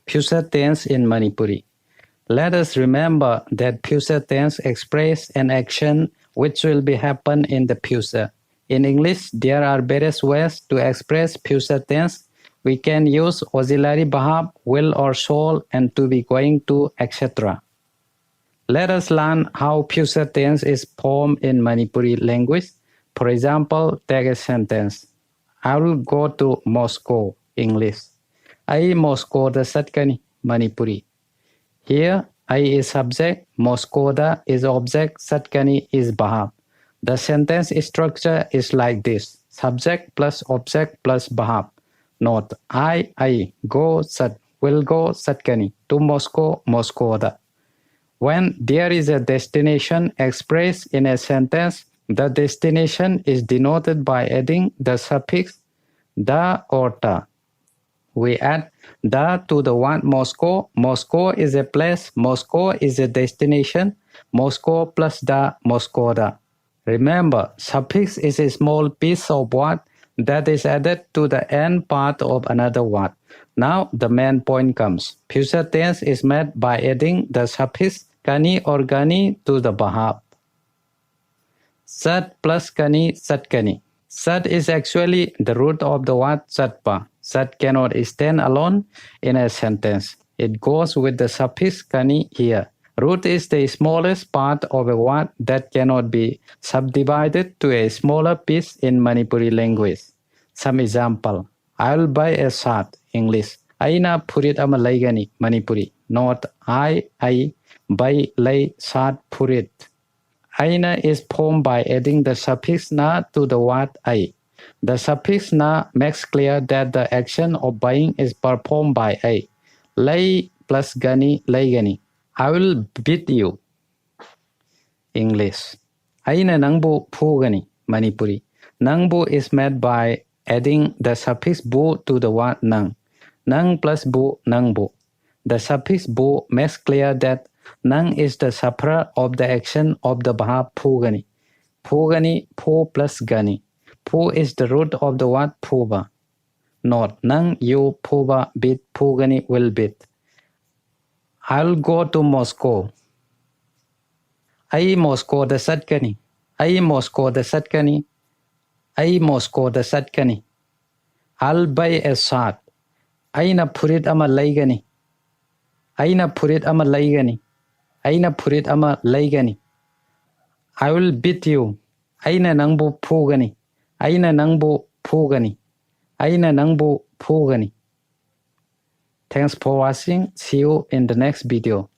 Future tense in Manipuri. Let us remember that future tense expresses an action which will be happen in the future. In English, there are various ways to express future tense. We can use auxiliary verb, will or shall, and to be, going to, etc. Let us learn how future tense is formed in Manipuri language. For example, take a sentence. I will go to Moscow. English. I Moscow the Satkani. Manipuri. Here, I is subject, Moscoda is object, Satkani is verb. The sentence structure is like this: subject plus object plus verb. Note: I go Sat will go Satkani to Moscow, Moscoda. When there is a destination expressed in a sentence, the destination is denoted by adding the suffix da or ta. We add da to the word Moscow. Moscow is a place. Moscow is a destination. Moscow plus da, Moscoda. Remember, suffix is a small piece of word that is added to the end part of another word. Now the main point comes. Future tense is made by adding the suffix kani or gani to the verb. Sat plus kani, satkani. Sat is actually the root of the word satpa. Sat cannot stand alone in a sentence. It goes with the suffix kani here. Root is the smallest part of a word that cannot be subdivided to a smaller piece in Manipuri language. Some example. I'll buy a shirt. English. Aina purit ama laigani. Manipuri. Not I buy lay shirt purit. Aina is formed by adding the suffix na to the word I. The suffix na makes clear that the action of buying is performed by I. Lay plus gani, laygani. I will beat you. English. Aina nangbu phugani. Manipuri. Nangbu is made by adding the suffix bu to the word nang. Nang plus bu, nangbu. The suffix bu makes clear that nang is the sufferer of the action of the verb phugani. Phugani, phu plus gani. Phu is the root of the word phuba. Not nang you phuba beat phugani will beat. I'll go to Moscow. I Moscow the satkani. I Moscow the satkani. I Moscow the satkani. I'll buy a shirt. Aina purit ama laygani. Aina purit ama laygani. Aina purit ama laygani. I will beat you. Aina nangbu phugani. Aina nangbu phugani. Aina nangbu phugani. Thanks for watching. See you in the next video.